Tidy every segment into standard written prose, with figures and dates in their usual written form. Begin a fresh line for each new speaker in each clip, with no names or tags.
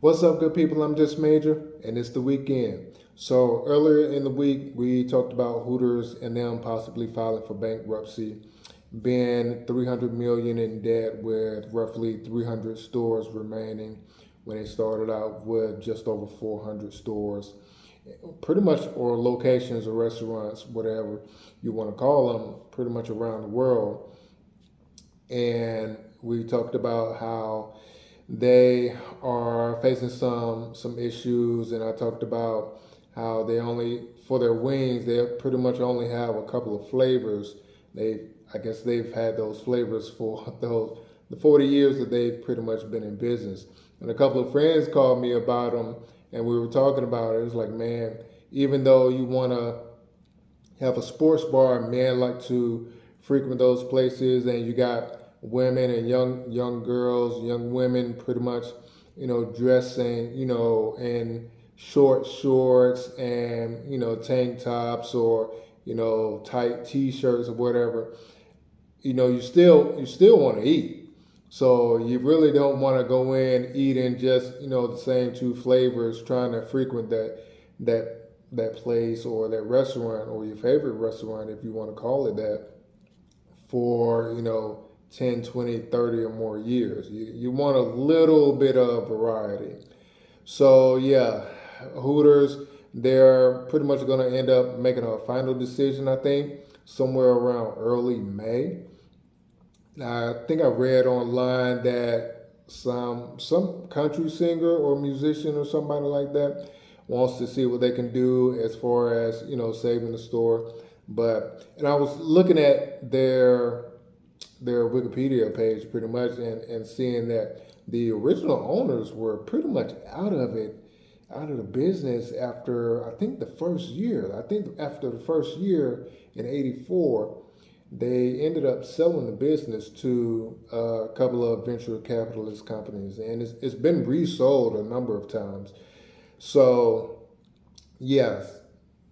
What's up, good people? I'm Just Major, and it's the weekend. So earlier in the week, we talked about Hooters and them possibly filing for bankruptcy, being 300 million in debt with roughly 300 stores remaining when they started out with just over 400 stores, pretty much, or locations or restaurants, whatever you want to call them, pretty much around the world. And we talked about how they are facing some issues, and I talked about how they only for their wings they pretty much only have a couple of flavors. They I guess they've had those flavors for those the 40 years that they've pretty much been in business. And a couple of friends called me about them, and we were talking about it. It was like, man, even though you want to have a sports bar, men like to frequent those places, and you got women and young girls, young women, pretty much, dressing, in short shorts and tank tops or tight t-shirts or whatever. You still want to eat. So you really don't want to go in eating just the same two flavors, trying to frequent that place or that restaurant or your favorite restaurant, if you want to call it that, for 10, 20, 30 or more years. You want a little bit of variety. So yeah, Hooters, they're pretty much going to end up making a final decision, I think, somewhere around early May. I think I read online that some country singer or musician or somebody like that wants to see what they can do as far as saving the store. And I was looking at their Wikipedia page pretty much, and seeing that the original owners were pretty much out of the business after I think the first year. I think after the first year in '84, they ended up selling the business to a couple of venture capitalist companies, and it's been resold a number of times. So yes,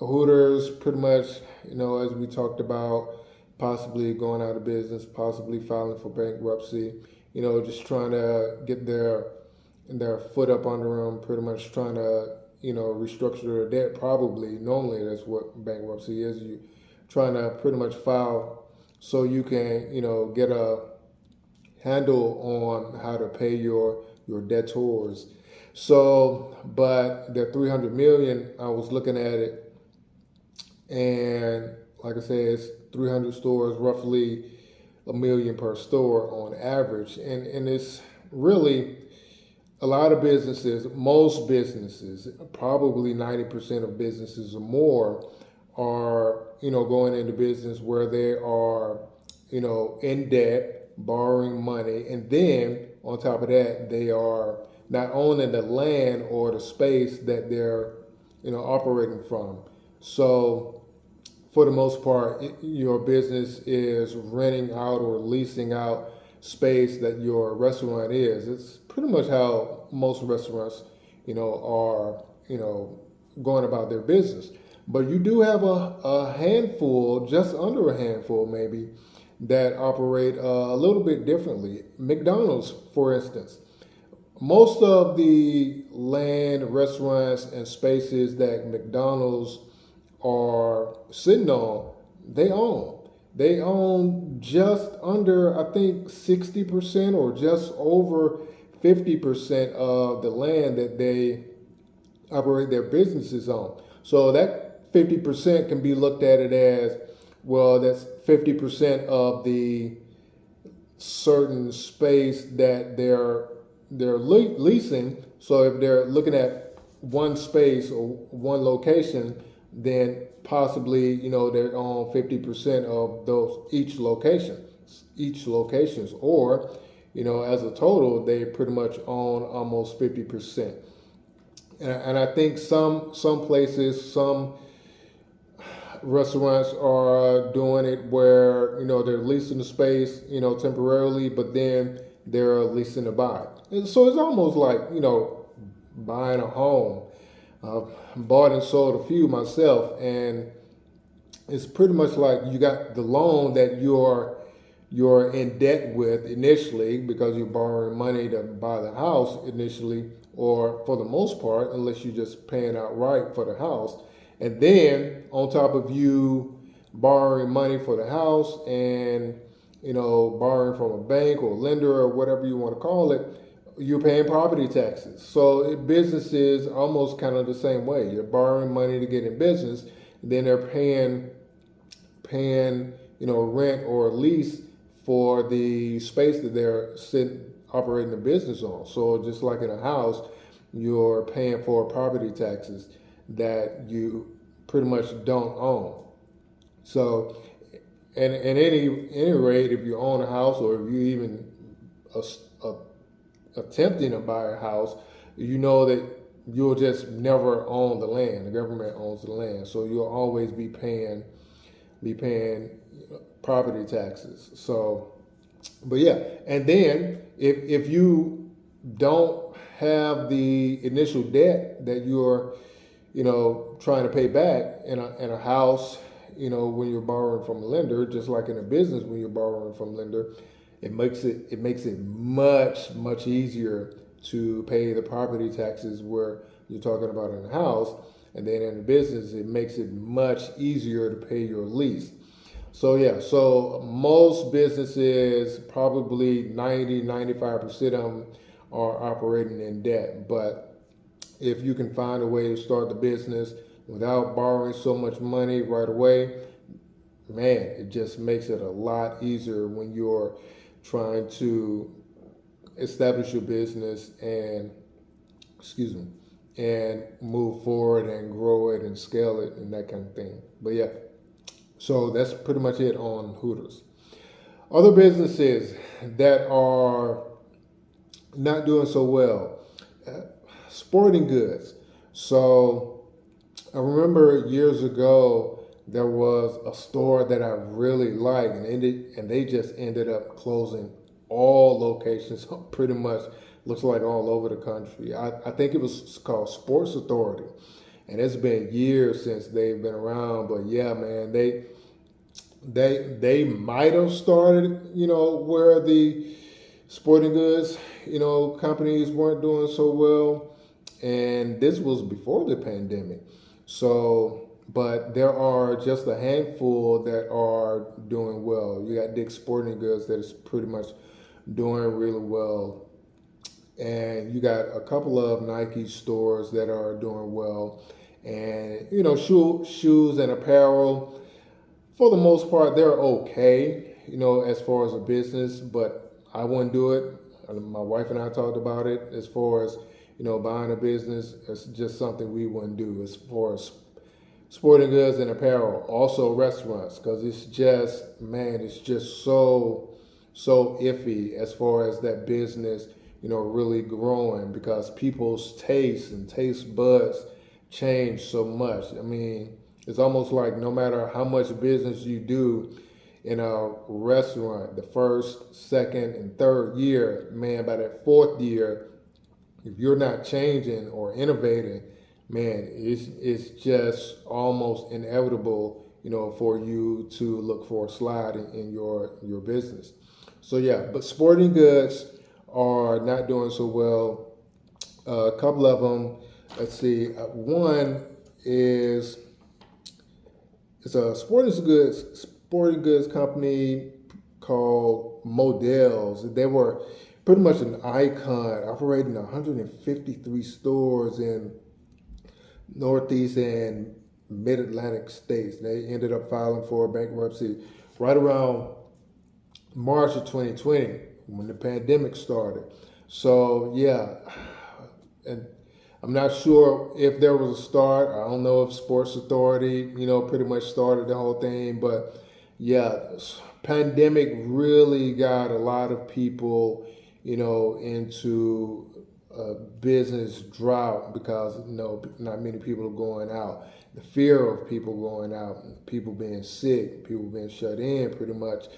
Hooters pretty much, as we talked about, possibly going out of business, possibly filing for bankruptcy, just trying to get their foot up under them, pretty much trying to, restructure their debt. Probably, normally that's what bankruptcy is. You trying to pretty much file so you can, get a handle on how to pay your debtors. So, but the 300 million, I was looking at it, and like I said, it's 300 stores, roughly a million per store on average, and it's really a lot of businesses. Most businesses, probably 90% of businesses or more, are going into business where they are in debt, borrowing money, and then on top of that, they are not owning the land or the space that they're operating from. So for the most part, your business is renting out or leasing out space that your restaurant is. It's pretty much how most restaurants, are, going about their business. But you do have a handful, just under a handful maybe, that operate a little bit differently. McDonald's, for instance. Most of the land, restaurants, and spaces that McDonald's are sitting on, they own. They own just under, I think, 60% or just over 50% of the land that they operate their businesses on. So that 50% can be looked at it as, well, that's 50% of the certain space that they're leasing. So if they're looking at one space or one location, then possibly they're on 50% of those each locations, or as a total they pretty much own almost 50%. And I think some places, some restaurants are doing it where they're leasing the space temporarily, but then they're leasing to buy. And so it's almost like buying a home. Bought and sold a few myself, and it's pretty much like you got the loan that you're you're in debt with initially because you're borrowing money to buy the house initially, or for the most part, unless you're just paying outright for the house. And then on top of you borrowing money for the house and borrowing from a bank or lender or whatever you want to call it, you're paying property taxes. So business is almost kind of the same way. You're borrowing money to get in business, then they're paying rent or lease for the space that they're operating the business on. So just like in a house, you're paying for property taxes that you pretty much don't own. So, and at any rate, if you own a house or if you even uh, attempting to buy a house, you know that you'll just never own the land. The government owns the land, so you'll always be paying property taxes. So, but yeah, and then if you don't have the initial debt that you're trying to pay back in a house, when you're borrowing from a lender, just like in a business when you're borrowing from a lender, it makes it much easier to pay the property taxes where you're talking about in a house, and then in a business it makes it much easier to pay your lease. So yeah, so most businesses, probably 90-95% of them are operating in debt. But if you can find a way to start the business without borrowing so much money right away, man, it just makes it a lot easier when you're trying to establish your business and and move forward and grow it and scale it and that kind of thing. But yeah, so that's pretty much it on Hooters. Other businesses that are not doing so well, sporting goods. So I remember years ago there was a store that I really liked, and they just ended up closing all locations, pretty much looks like all over the country. I think it was called Sports Authority, and it's been years since they've been around. But yeah, man, they might have started, where the sporting goods, companies weren't doing so well, and this was before the pandemic. So, but there are just a handful that are doing well. You got Dick's Sporting Goods that is pretty much doing really well, and you got a couple of Nike stores that are doing well, and shoes and apparel. For the most part, they're okay, as far as a business, but I wouldn't do it. My wife and I talked about it as far as, buying a business. It's just something we wouldn't do as far as sporting goods and apparel. Also restaurants, because it's just, man, it's just so iffy as far as that business, really growing, because people's tastes and taste buds change so much. I mean, it's almost like no matter how much business you do in a restaurant, the first, second, and third year, man, by that fourth year, if you're not changing or innovating, man, it's just almost inevitable, for you to look for a slide in your business. So yeah, but sporting goods are not doing so well. A couple of them, let's see. One is it's a sporting goods company called Models. They were pretty much an icon, operating 153 stores in Northeast and Mid-Atlantic states. They ended up filing for bankruptcy right around March of 2020 when the pandemic started. So yeah, and I'm not sure if there was a start. I don't know if Sports Authority, pretty much started the whole thing. But yeah, pandemic really got a lot of people, into a business drought because, not many people are going out. The fear of people going out, people being sick, people being shut in pretty much.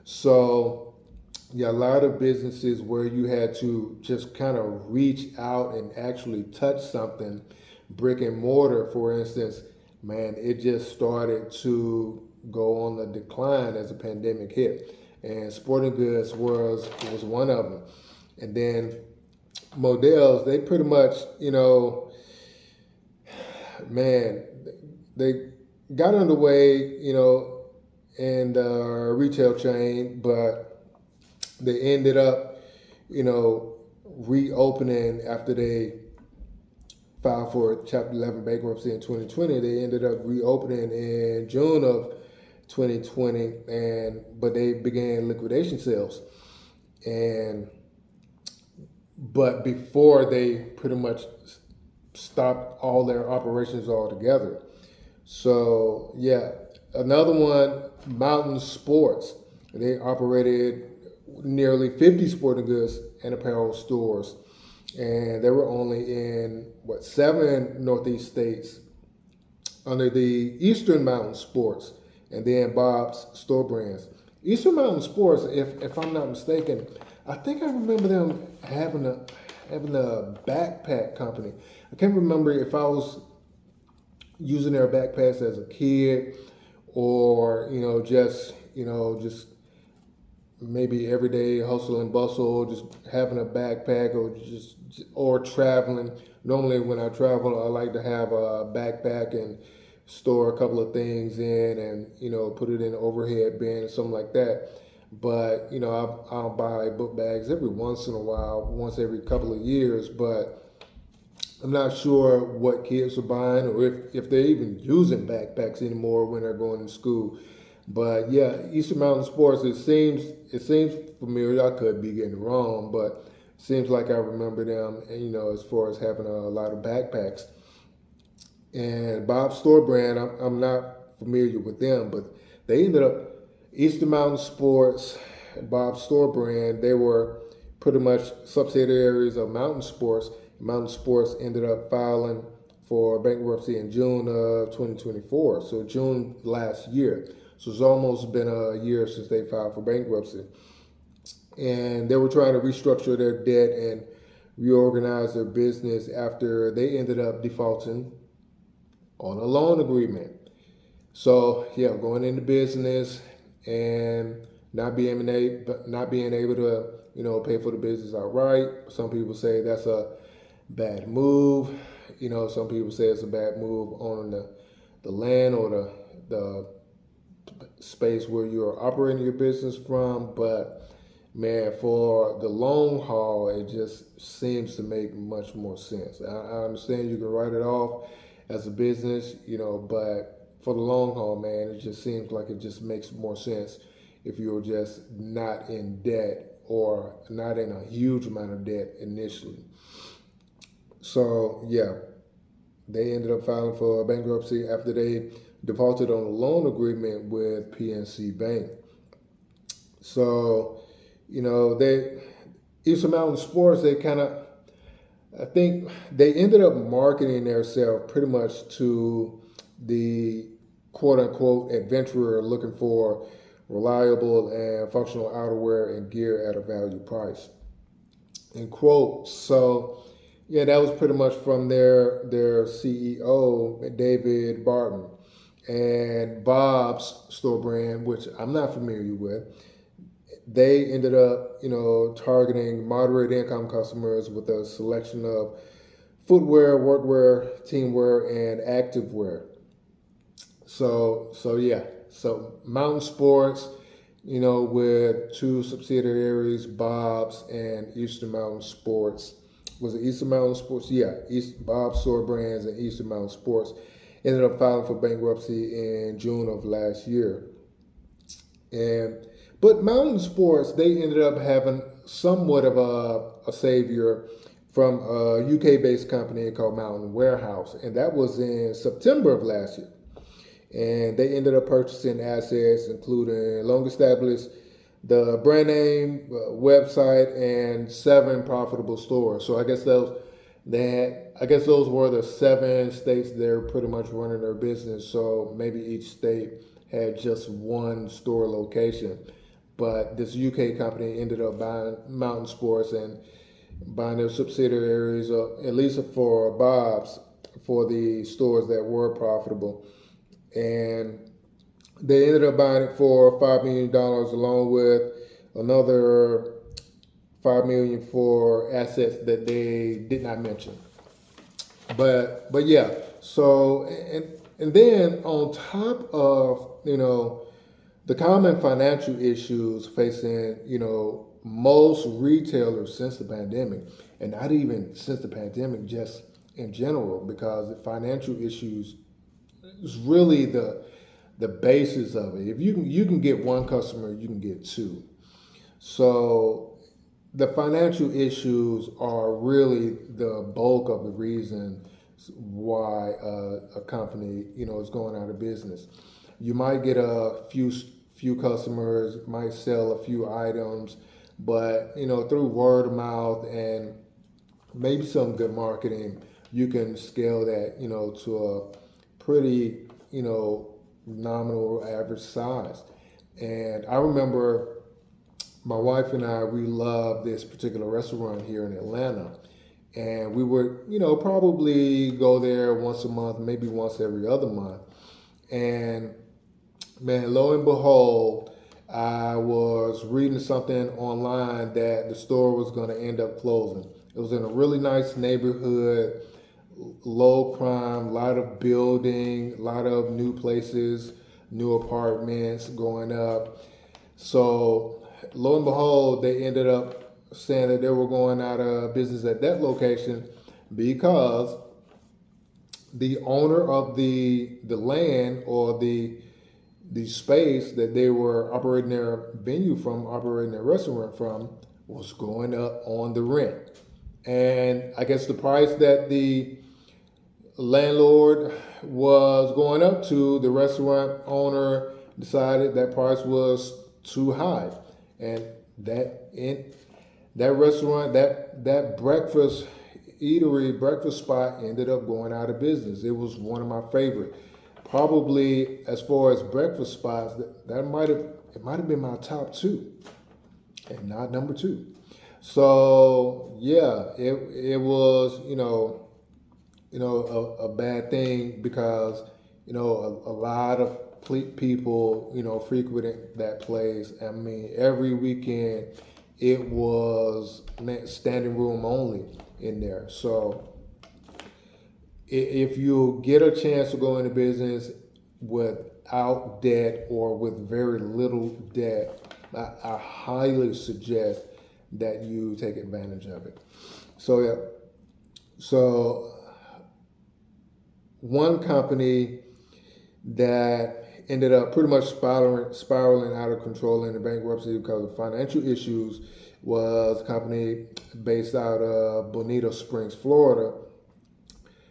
So yeah, a lot of businesses where you had to just kind of reach out and actually touch something, brick and mortar, for instance, man, it just started to go on the decline as the pandemic hit. and Sporting Goods was one of them. And then Modell's, they pretty much, man, they got underway, in the retail chain, but they ended up, reopening after they filed for Chapter 11 bankruptcy in 2020. They ended up reopening in June of 2020, but they began liquidation sales, but before they pretty much stopped all their operations altogether. So yeah, another one, Mountain Sports. They operated nearly 50 sporting goods and apparel stores, and they were only in 7 Northeast states under the Eastern Mountain Sports, and then Bob's Store Brands. Eastern Mountain Sports, if I'm not mistaken, I think I remember them having a backpack company. I can't remember if I was using their backpacks as a kid, or just maybe everyday hustle and bustle, just having a backpack, or traveling. Normally, when I travel, I like to have a backpack and store a couple of things in, and put it in an overhead bin or something like that. But I'll buy book bags every once in a while, once every couple of years. But I'm not sure what kids are buying, or if they're even using backpacks anymore when they're going to school. But yeah, Eastern Mountain Sports, it seems familiar. I could be getting it wrong, but it seems like I remember them, as far as having a lot of backpacks. And Bob's Store Brand, I'm not familiar with them, but they ended up, Eastern Mountain Sports, Bob's Store Brand, they were pretty much subsidiaries of Mountain Sports. Mountain Sports ended up filing for bankruptcy in June of 2024, so June last year. So it's almost been a year since they filed for bankruptcy. And they were trying to restructure their debt and reorganize their business after they ended up defaulting on a loan agreement. So yeah, going into business and not being able to pay for the business outright. Some people say that's a bad move. Some people say it's a bad move on the land or the space where you're operating your business from. But man, for the long haul, it just seems to make much more sense. I understand you can write it off as a business, but for the long haul, man, it just seems like it just makes more sense if you're just not in debt, or not in a huge amount of debt initially. So yeah, they ended up filing for bankruptcy after they defaulted on a loan agreement with PNC Bank. So, Eastern Mountain Sports, I think they ended up marketing themselves pretty much to the quote unquote adventurer looking for reliable and functional outerwear and gear at a value price. End quote. So yeah, that was pretty much from their CEO, David Barton. And Bob's Store Brand, which I'm not familiar with, they ended up, targeting moderate income customers with a selection of footwear, workwear, teamwear, and activewear. So yeah. So Mountain Sports, with 2 subsidiaries, Bob's and Eastern Mountain Sports. Was it Eastern Mountain Sports? Yeah, Bob's Store Brands and Eastern Mountain Sports ended up filing for bankruptcy in June of last year. But Mountain Sports, they ended up having somewhat of a savior from a UK-based company called Mountain Warehouse, and that was in September of last year. And they ended up purchasing assets, including long-established the brand name, website, and 7 profitable stores. So I guess those were the 7 states they're pretty much running their business. So maybe each state had just 1 store location. But this UK company ended up buying Mountain Sports and buying their subsidiaries, at least for Bob's, for the stores that were profitable. And they ended up buying it for $5 million, along with another 5 million for assets that they did not mention. But yeah, so and then on top of the common financial issues facing most retailers since the pandemic, and not even since the pandemic, just in general, because the financial issues is really the basis of it. If you can get one customer, you can get two. So the financial issues are really the bulk of the reason why a company is going out of business. You might get a few customers, might sell a few items, but through word of mouth and maybe some good marketing, you can scale that to a pretty nominal average size. And I remember my wife and I, we love this particular restaurant here in Atlanta. And we would, probably go there once a month, maybe once every other month. And man, lo and behold, I was reading something online that the store was going to end up closing. It was in a really nice neighborhood, low crime, a lot of building, a lot of new places, new apartments going up. So lo and behold, they ended up saying that they were going out of business at that location because the owner of the land or the space that they were operating their venue from, operating their restaurant from, was going up on the rent. And I guess the price that the landlord was going up to, the restaurant owner decided that price was too high. And that restaurant, that breakfast spot ended up going out of business. It was one of my favorite. Probably as far as breakfast spots, that might have been my top two, and not number two. So yeah, it was a bad thing because a lot of people frequented that place. I mean, every weekend it was standing room only in there. So if you get a chance to go into business without debt or with very little debt, I highly suggest that you take advantage of it. So yeah, so one company that ended up pretty much spiraling out of control into bankruptcy because of financial issues was a company based out of Bonita Springs, Florida.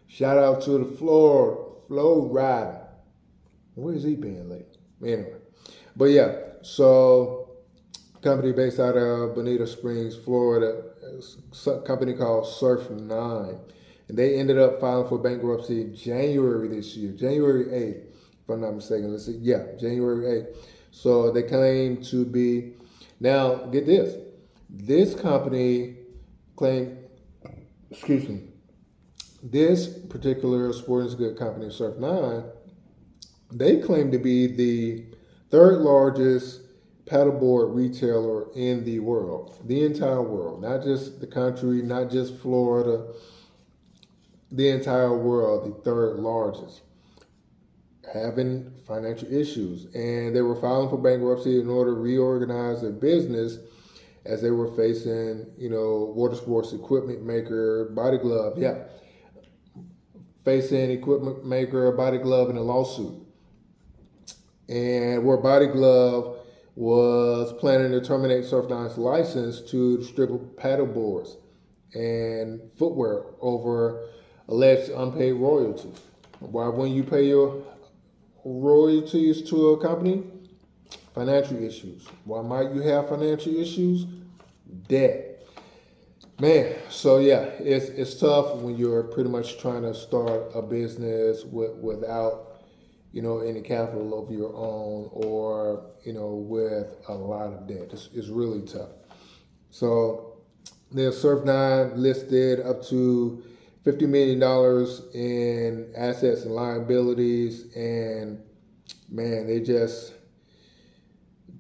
Shout out to the Flo Rida. Where's he been lately? Anyway, but yeah, so company based out of Bonita Springs, Florida, a company called Surf 9. And they ended up filing for bankruptcy January this year, January 8th, if I'm not mistaken. Let's see, yeah, January 8th. So they claim to be, now get this company claimed, excuse me, this particular sporting goods company, Surf 9, they claim to be the third largest paddleboard retailer in the world, the entire world, not just the country, not just Florida, the entire world, the third largest, having financial issues. And they were filing for bankruptcy in order to reorganize their business as they were facing, water sports equipment maker, Body Glove, yeah, facing equipment maker, Body Glove in a lawsuit. And where Body Glove was planning to terminate Surf 9's license to distribute paddle boards and footwear over alleged unpaid royalties. Why wouldn't you pay your royalties to a company? Financial issues. Why might you have financial issues? Debt. Man, so yeah, it's tough when you're pretty much trying to start a business without any capital of your own or with a lot of debt. It's really tough. So there's Surf 9 listed up to $50 million in assets and liabilities, and man, they just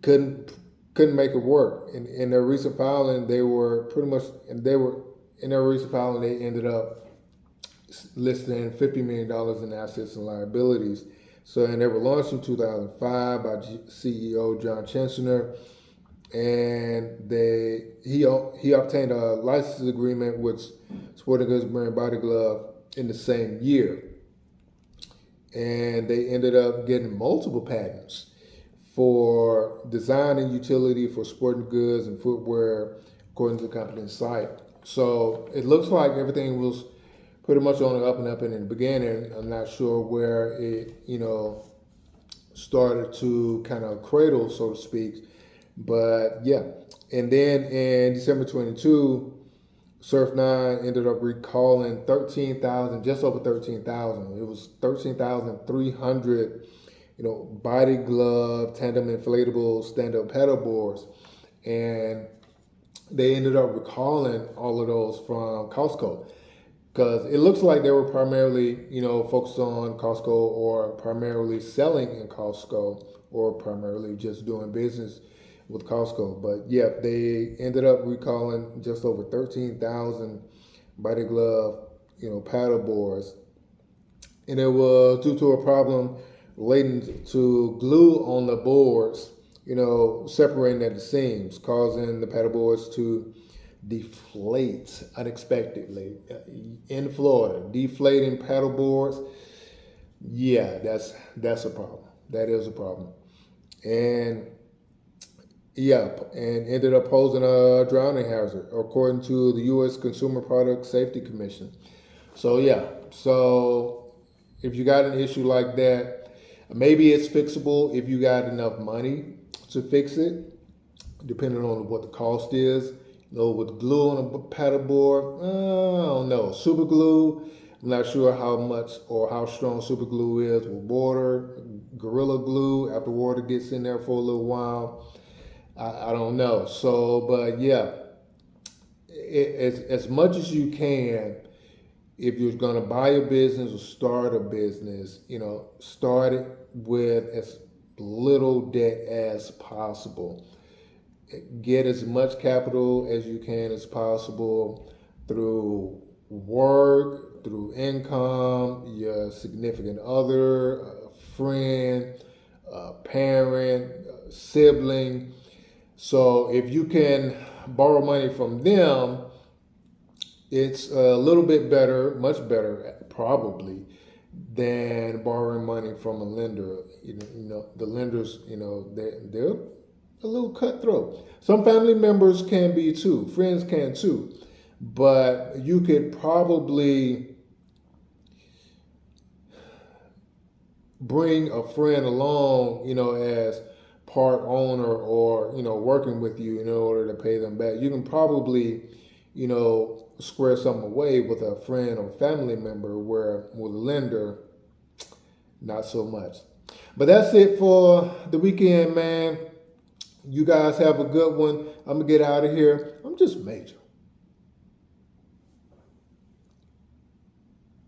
couldn't couldn't make it work. In their recent filing, they were pretty much, and they were in their recent filing, they ended up listing $50 million in assets and liabilities. So, and they were launched in 2005 by CEO John Chancellor, and he obtained a license agreement with Sporting Goods brand Body Glove in the same year, and they ended up getting multiple patents for design and utility for sporting goods and footwear, according to the company's site. So it looks like everything was pretty much on the up and up in the beginning. I'm not sure where it, started to kind of cradle, so to speak. But yeah. And then in December 22, Surf 9 ended up recalling 13,000, just over 13,000. It was 13,300, body glove, tandem inflatable, stand-up paddle boards. And they ended up recalling all of those from Costco, because it looks like they were primarily, focused on Costco, or primarily selling in Costco, or primarily just doing business with Costco. But yeah, they ended up recalling just over 13,000 body glove, paddle boards. And it was due to a problem relating to glue on the boards, separating at the seams, causing the paddle boards to deflate unexpectedly. In Florida, deflating paddle boards, yeah, that's a problem. That is a problem. And yeah, and ended up posing a drowning hazard, according to the U.S. Consumer Product Safety Commission. So yeah, so if you got an issue like that, maybe it's fixable if you got enough money to fix it, depending on what the cost is. With glue on a paddle board, I don't know. Super glue, I'm not sure how much or how strong super glue is with water. Gorilla glue, after water gets in there for a little while, I don't know. So, but yeah, as much as you can, if you're going to buy a business or start a business, start it with as little debt as possible. Get as much capital as you can as possible through work, through income, your significant other, a friend, a parent, a sibling. So if you can borrow money from them, it's a little bit better, much better probably, than borrowing money from a lender. The lenders, they're a little cutthroat. Some family members can be too, friends can too, but you could probably bring a friend along, as part owner, or working with you in order to pay them back. You can probably, square something away with a friend or family member, where with a lender, not so much. But that's it for the weekend, man. You guys have a good one. I'm gonna get out of here. I'm just major.